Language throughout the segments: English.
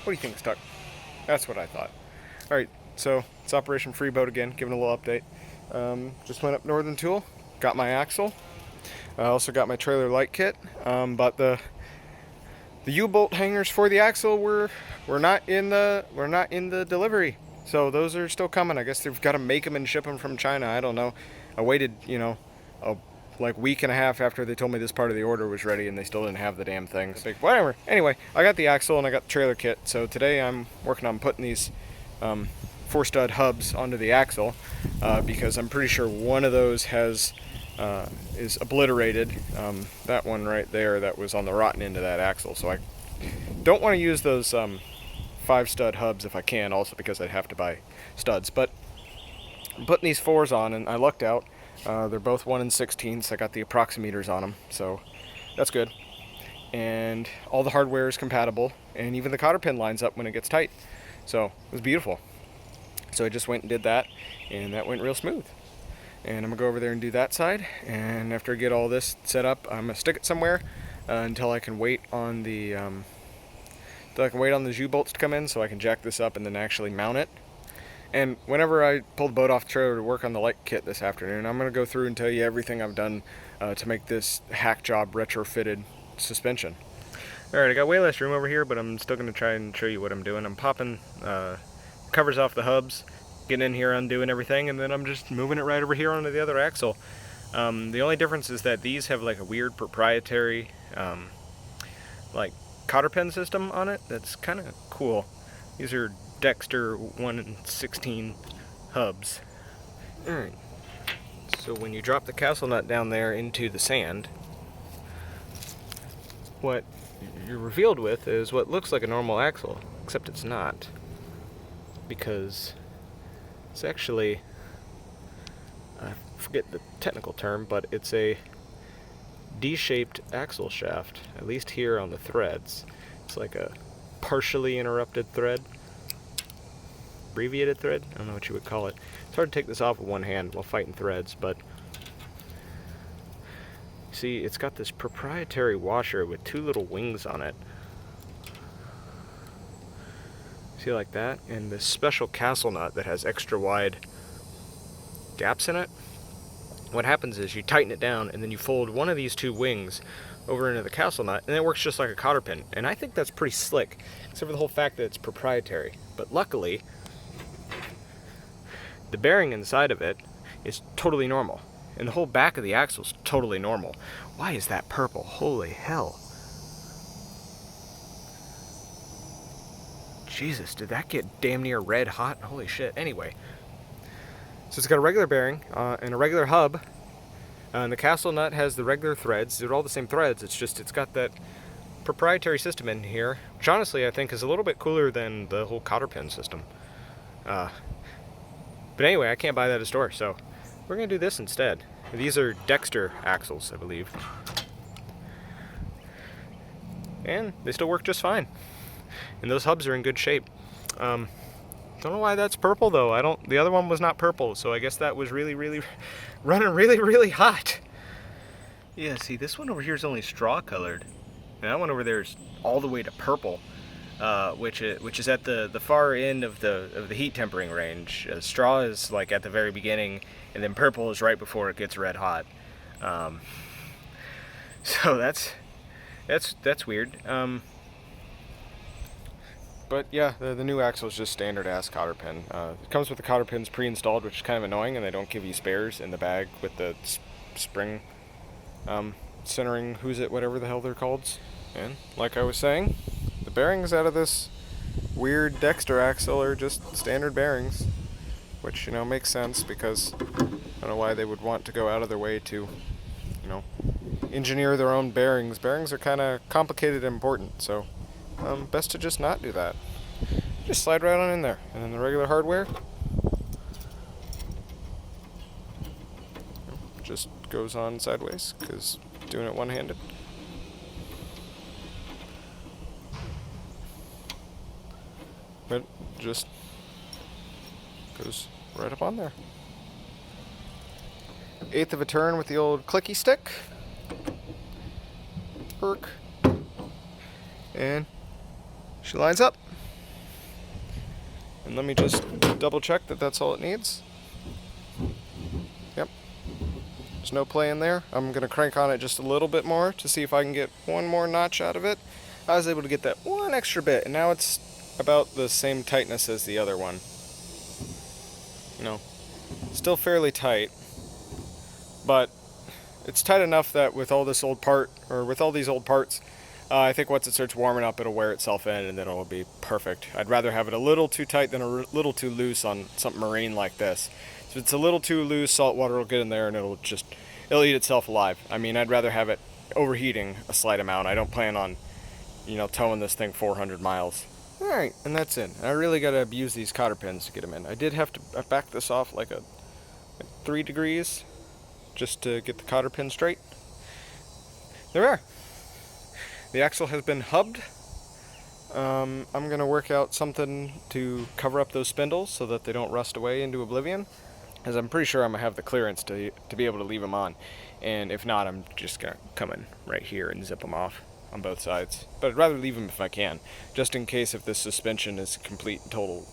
What do you think, stuck? That's what I thought. Alright, so it's Operation Freeboat again, giving a little update. Just went up Northern Tool, got my axle. I also got my trailer light kit, but the U-bolt hangers for the axle were not in the delivery. So those are still coming. I guess they've got to make them and ship them from China. I don't know. I waited, a week and a half after they told me this part of the order was ready, and they still didn't have the damn things. Like, whatever. Anyway, I got the axle and I got the trailer kit. So today I'm working on putting these 4-stud hubs onto the axle because I'm pretty sure one of those is obliterated. That one right there, that was on the rotten end of that axle. So I don't want to use those 5-stud hubs if I can, also because I'd have to buy studs. But I'm putting these 4s on, and I lucked out. They're both 1 16ths. I got the approximeters on them, so that's good. And all the hardware is compatible, and even the cotter pin lines up when it gets tight. So it was beautiful. So I just went and did that, and that went real smooth. And I'm gonna go over there and do that side. And after I get all this set up, I'm gonna stick it somewhere until I can wait on the U-bolts to come in, so I can jack this up and then actually mount it. And whenever I pull the boat off the trailer to work on the light kit this afternoon, I'm going to go through and tell you everything I've done to make this hack job retrofitted suspension. Alright, I got way less room over here, but I'm still going to try and show you what I'm doing. I'm popping covers off the hubs, getting in here, undoing everything, and then I'm just moving it right over here onto the other axle. The only difference is that these have like a weird proprietary cotter pin system on it that's kind of cool. These are Dexter 1 16 hubs. Alright, so when you drop the castle nut down there into the sand, what you're revealed with is what looks like a normal axle, except it's not, because it's actually, I forget the technical term, but it's a D-shaped axle shaft, at least here on the threads. It's like a partially interrupted thread. Abbreviated thread? I don't know what you would call it. It's hard to take this off with one hand while fighting threads, but see, it's got this proprietary washer with 2 little wings on it. See, like that? And this special castle nut that has extra wide gaps in it. What happens is you tighten it down and then you fold one of these 2 wings over into the castle nut, and it works just like a cotter pin. And I think that's pretty slick, except for the whole fact that it's proprietary. But luckily, the bearing inside of it is totally normal, and the whole back of the axle is totally normal. Why is that purple? Holy hell. Jesus, did that get damn near red hot? Holy shit. Anyway, so it's got a regular bearing and a regular hub, and the castle nut has the regular threads. They're all the same threads, it's just it's got that proprietary system in here, which honestly I think is a little bit cooler than the whole cotter pin system. But anyway, I can't buy that at a store, so we're going to do this instead. These are Dexter axles, I believe. And they still work just fine. And those hubs are in good shape. Don't know why that's purple though. The other one was not purple, so I guess that was really running really hot. Yeah, see, this one over here is only straw colored. And that one over there is all the way to purple. Which is at the far end of the heat tempering range. Straw is like at the very beginning, and then purple is right before it gets red hot. So that's weird. But yeah, the new axle is just standard ass cotter pin. It comes with the cotter pins pre-installed, which is kind of annoying, and they don't give you spares in the bag with the spring centering, whatever the hell they're called. And like I was saying, the bearings out of this weird Dexter axle are just standard bearings, which, makes sense because I don't know why they would want to go out of their way to, engineer their own bearings. Bearings are kind of complicated and important, so best to just not do that. Just slide right on in there, and then the regular hardware just goes on sideways because doing it one-handed. But just goes right up on there. 1/8 of a turn with the old clicky stick. Perk. And she lines up. Let me just double check that that's all it needs. Yep. There's no play in there. I'm going to crank on it just a little bit more to see if I can get one more notch out of it. I was able to get that one extra bit, and now it's about the same tightness as the other one. You know, still fairly tight, but it's tight enough that with all this old part, or with all these old parts, I think once it starts warming up, it'll wear itself in, and then it'll be perfect. I'd rather have it a little too tight than a little too loose on something marine like this. If it's a little too loose, salt water will get in there, and it'll eat itself alive. I mean, I'd rather have it overheating a slight amount. I don't plan on, towing this thing 400 miles. Alright, and that's in. I really gotta abuse these cotter pins to get them in. I did have to back this off like 3 degrees just to get the cotter pin straight. There we are. The axle has been hubbed. I'm gonna work out something to cover up those spindles so that they don't rust away into oblivion, as I'm pretty sure I'm gonna have the clearance to be able to leave them on. And if not, I'm just gonna come in right here and zip them off on both sides. But I'd rather leave them if I can, just in case if this suspension is a complete and total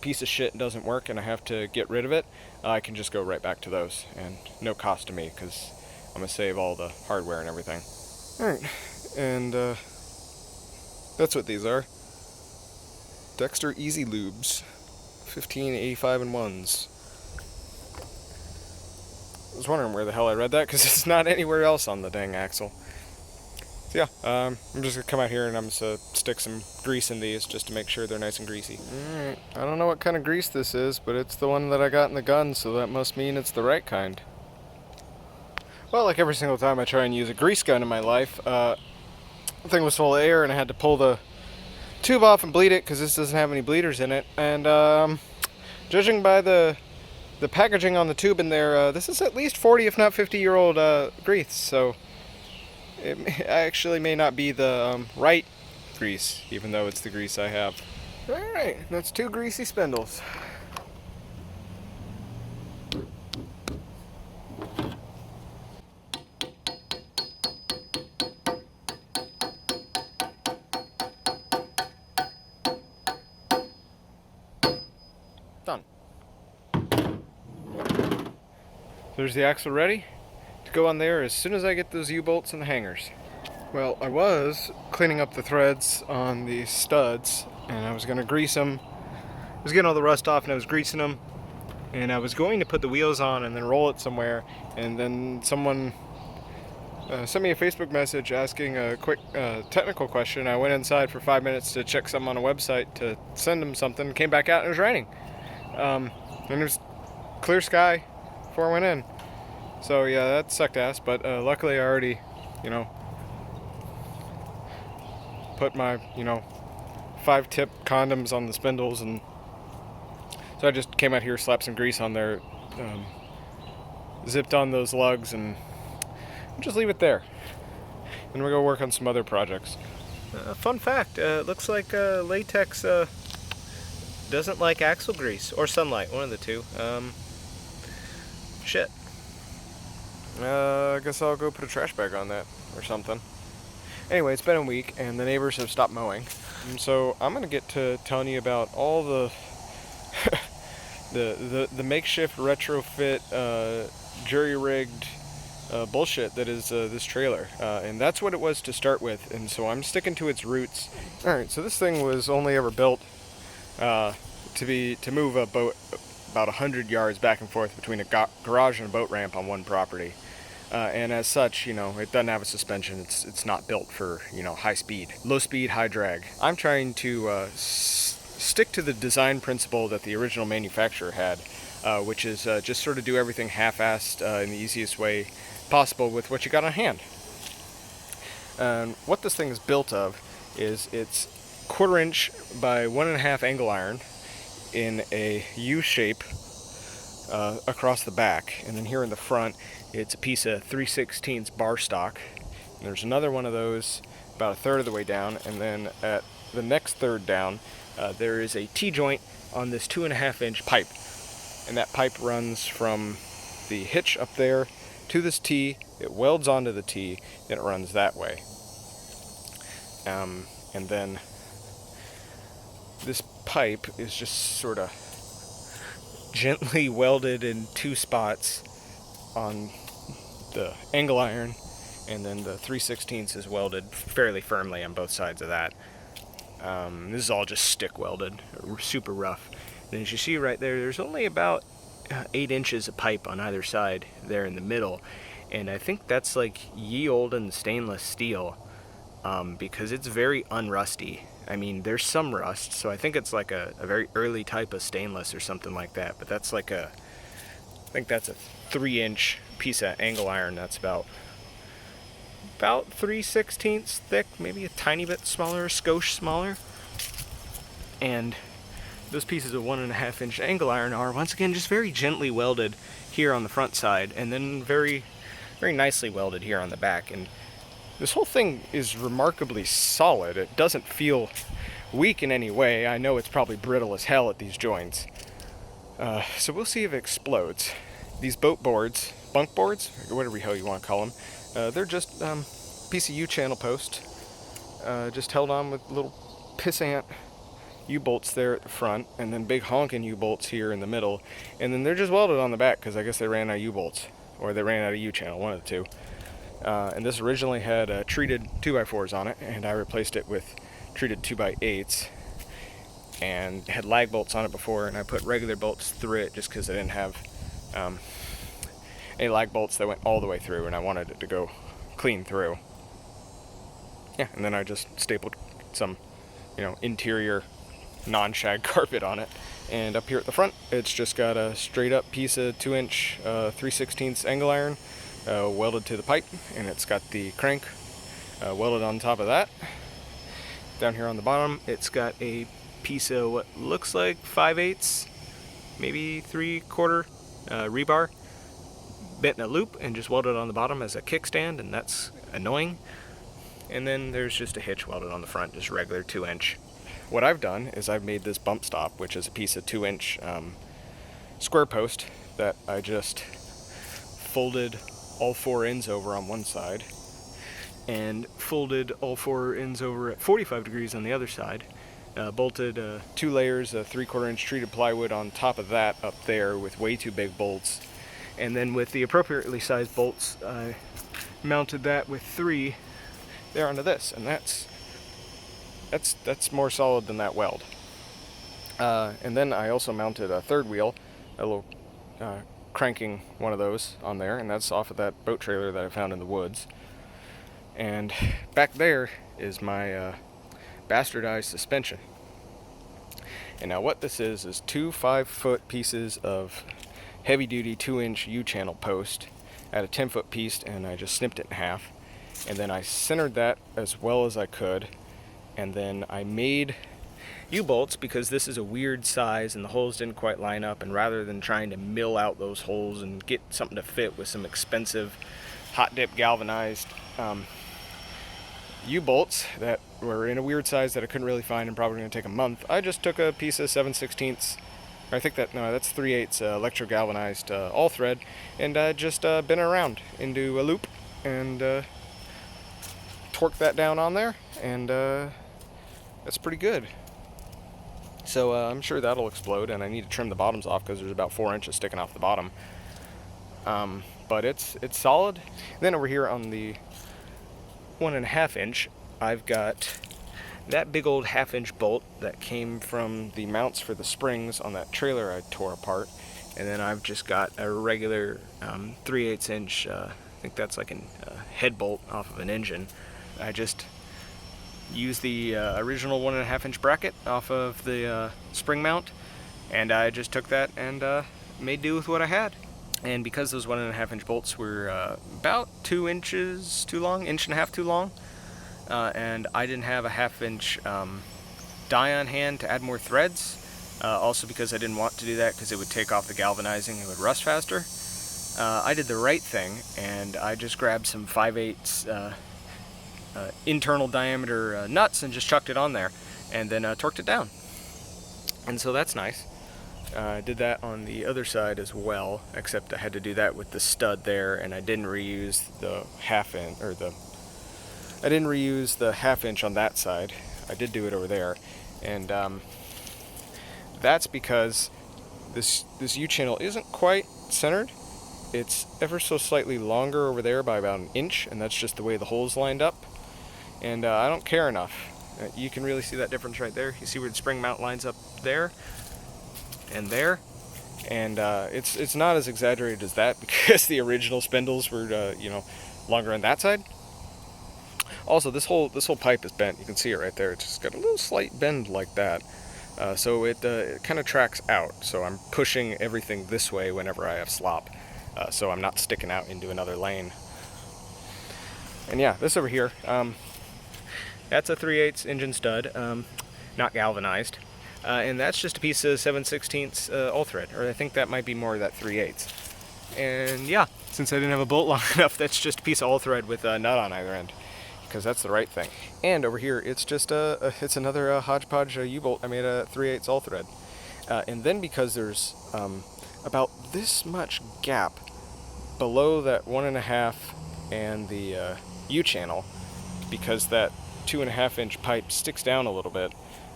piece of shit and doesn't work and I have to get rid of it, I can just go right back to those, and no cost to me, because I'm gonna save all the hardware and everything. Alright, and that's what these are. Dexter Easy Lubes, 1585 and 1s. I was wondering where the hell I read that, because it's not anywhere else on the dang axle. So yeah, I'm just going to come out here and I'm just going to stick some grease in these just to make sure they're nice and greasy. Alright, I don't know what kind of grease this is, but it's the one that I got in the gun, so that must mean it's the right kind. Well, like every single time I try and use a grease gun in my life, the thing was full of air and I had to pull the tube off and bleed it because this doesn't have any bleeders in it. And judging by the packaging on the tube in there, this is at least 40 if not 50-year-old grease, so it actually may not be the right grease, even though it's the grease I have. Alright, that's 2 greasy spindles. Done. There's the axle ready to go on there as soon as I get those U-bolts and the hangers. Well, I was cleaning up the threads on the studs, and I was going to grease them. I was getting all the rust off and I was greasing them, and I was going to put the wheels on and then roll it somewhere, and then someone sent me a Facebook message asking a quick technical question. I went inside for 5 minutes to check something on a website to send them something, came back out and it was raining. And it was clear sky before I went in. So yeah, that sucked ass, but luckily I already, put my, 5-tip condoms on the spindles, and so I just came out here, slapped some grease on there, zipped on those lugs, and just leave it there. And we're going to work on some other projects. Fun fact, looks like latex doesn't like axle grease, or sunlight, one of the two. Shit. I guess I'll go put a trash bag on that, or something. Anyway, it's been a week, and the neighbors have stopped mowing. And so I'm going to get to telling you about all the the makeshift retrofit, jury-rigged bullshit that is this trailer. And that's what it was to start with, and so I'm sticking to its roots. Alright, so this thing was only ever built to move a boat about 100 yards back and forth between a garage and a boat ramp on one property. And as such, it doesn't have a suspension. It's not built for, high speed. Low speed, high drag. I'm trying to stick to the design principle that the original manufacturer had, which is just sort of do everything half-assed in the easiest way possible with what you got on hand. And what this thing is built of is it's 1/4 inch by 1.5 angle iron in a U shape across the back, and then here in the front it's a piece of 3/16 bar stock. And there's another one of those about 1/3 of the way down, and then at the next third down there is a T-joint on this 2.5 inch pipe, and that pipe runs from the hitch up there to this T. It welds onto the T, and it runs that way. And then this pipe is just sort of gently welded in two spots on the angle iron, and then the 3/16 is welded fairly firmly on both sides of that. This is all just stick welded, super rough. And as you see right there, there's only about 8 inches of pipe on either side there in the middle, and I think that's like ye olden stainless steel, because it's very unrusty. I mean, there's some rust, so I think it's like a very early type of stainless or something like that, but that's like I think that's a 3-inch piece of angle iron that's about 3/16 thick, maybe a tiny bit smaller, a skosh smaller. And those pieces of 1.5-inch angle iron are once again just very gently welded here on the front side, and then very, very nicely welded here on the back. And this whole thing is remarkably solid. It doesn't feel weak in any way. I know it's probably brittle as hell at these joints. So we'll see if it explodes. These boat boards, bunk boards, or whatever the hell you want to call them, they're just piece of U-channel post, just held on with little pissant U-bolts there at the front, and then big honking U-bolts here in the middle, and then they're just welded on the back because I guess they ran out of U-bolts, or they ran out of U-channel, one of the two. And this originally had treated 2x4s on it, and I replaced it with treated 2x8s, and had lag bolts on it before, and I put regular bolts through it just because I didn't have any lag bolts that went all the way through, and I wanted it to go clean through. Yeah, and then I just stapled some, interior non-shag carpet on it. And up here at the front, it's just got a straight up piece of 2-inch 3/16 angle iron welded to the pipe, and it's got the crank welded on top of that. Down here on the bottom, it's got a piece of what looks like 5/8, maybe 3/4 rebar bent in a loop and just welded on the bottom as a kickstand, and that's annoying. And then there's just a hitch welded on the front, just regular 2-inch. What I've done is I've made this bump stop, which is a piece of 2-inch square post that I just folded all 4 ends over on one side and folded all 4 ends over at 45 degrees on the other side. Bolted 2 layers of 3/4 inch treated plywood on top of that up there with way too big bolts. And then with the appropriately sized bolts, I mounted that with 3 there onto this, and that's more solid than that weld. And then I also mounted a third wheel, a little cranking one of those on there, and that's off of that boat trailer that I found in the woods. And back there is my bastardized suspension. And now what this is 2 5-foot pieces of heavy-duty 2-inch U-channel post at a 10-foot piece, and I just snipped it in half. And then I centered that as well as I could, and then I made U-bolts because this is a weird size and the holes didn't quite line up, and rather than trying to mill out those holes and get something to fit with some expensive hot dip galvanized U-bolts that were in a weird size that I couldn't really find and probably going to take a month, I just took a piece of 7/16, or I think that's 3/8 electro galvanized all thread, and just bent it around into a loop and torqued that down on there, and that's pretty good. So I'm sure that'll explode, and I need to trim the bottoms off because there's about 4 inches sticking off the bottom. But it's solid. And then over here on the 1.5 inch, I've got that big old 1/2-inch bolt that came from the mounts for the springs on that trailer I tore apart, and then I've just got a regular 3/8 inch, I think that's like a head bolt off of an engine. I just used the original 1.5 inch bracket off of the spring mount, and I just took that and made do with what I had. And because those 1.5 inch bolts were about 2 inches too long, 1.5 inches too long, and I didn't have a 1/2 inch die on hand to add more threads, also because I didn't want to do that because it would take off the galvanizing and it would rust faster, I did the right thing, and I just grabbed some 5/8 internal diameter nuts and just chucked it on there, and then torqued it down. And so that's nice. I did that on the other side as well, except I had to do that with the stud there, and I didn't reuse the 1/2 inch, or I didn't reuse the 1/2 inch on that side. I did do it over there, and that's because this U-channel isn't quite centered. It's ever so slightly longer over there by about an inch, and that's just the way the holes lined up. And I don't care enough. You can really see that difference right there. You see where the spring mount lines up there and there, and it's not as exaggerated as that because the original spindles were longer on that side. Also, this whole pipe is bent. You can see it right there. It's just got a little slight bend like that. So it kind of tracks out. So I'm pushing everything this way whenever I have slop. So I'm not sticking out into another lane. And yeah, this over here, that's a 3/8 engine stud, not galvanized. And that's just a piece of 7/16 all thread, or I think that might be more of that 3/8. And yeah, since I didn't have a bolt long enough, that's just a piece of all thread with a nut on either end, because that's the right thing. And over here, it's just it's another hodgepodge U-bolt. I made a 3/8 all thread. And then because there's about this much gap below that 1.5 and the U-channel, because that 2.5 inch pipe sticks down a little bit,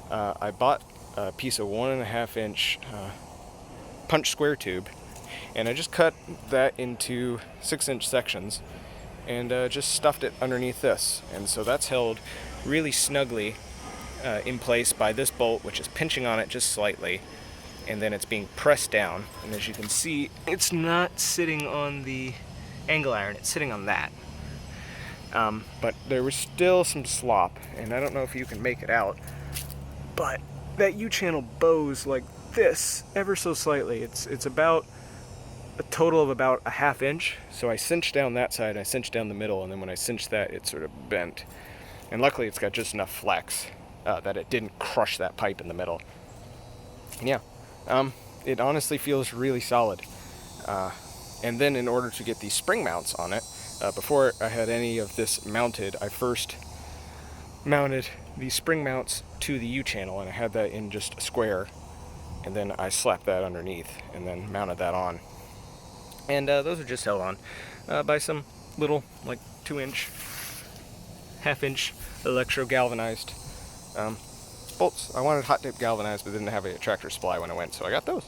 I bought a piece of 1.5 inch punch square tube, and I just cut that into 6-inch sections and just stuffed it underneath this. And so that's held really snugly in place by this bolt, which is pinching on it just slightly, and then it's being pressed down. And as you can see, it's not sitting on the angle iron, it's sitting on that. But there was still some slop, and I don't know if you can make it out, but that U-channel bows like this ever so slightly. It's about a total of about a 1/2 inch. So I cinched down that side, I cinched down the middle, and then when I cinched that, it sort of bent. And luckily it's got just enough flex that it didn't crush that pipe in the middle. And yeah, it honestly feels really solid. And then in order to get these spring mounts on it, before I had any of this mounted, I first mounted these spring mounts to the U-channel, and I had that in just a square, and then I slapped that underneath and then mounted that on. And those are just held on by some little, like 2-inch, 1/2 inch electro galvanized bolts. I wanted hot dip galvanized, but didn't have a tractor supply when I went, so I got those.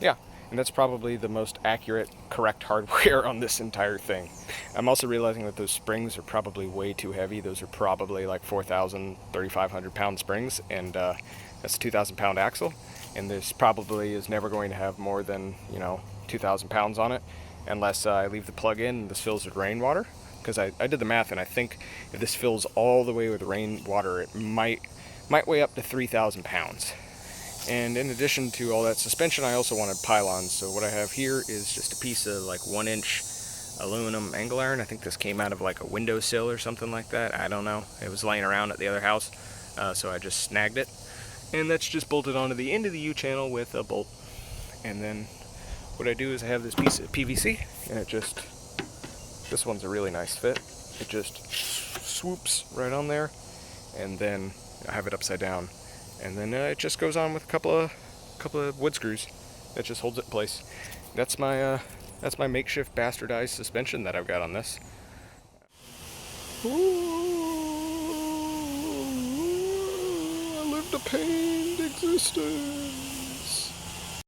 Yeah, and that's probably the most accurate, correct hardware on this entire thing. I'm also realizing that those springs are probably way too heavy. Those are probably like 4,000, 3,500 pound springs, and that's a 2,000 pound axle. And this probably is never going to have more than, 2,000 pounds on it, unless I leave the plug in and this fills with rainwater. Because I did the math, and I think if this fills all the way with rainwater, it might weigh up to 3,000 pounds. And in addition to all that suspension, I also wanted pylons. So what I have here is just a piece of like 1-inch aluminum angle iron. I think this came out of like a windowsill or something like that. I don't know. It was laying around at the other house, so I just snagged it. And that's just bolted onto the end of the U-channel with a bolt. And then what I do is I have this piece of PVC, and this one's a really nice fit. It just swoops right on there, and then I have it upside down. And then it just goes on with a couple of wood screws that just holds it in place. That's my makeshift bastardized suspension that I've got on this. Ooh, I lived a pained existence.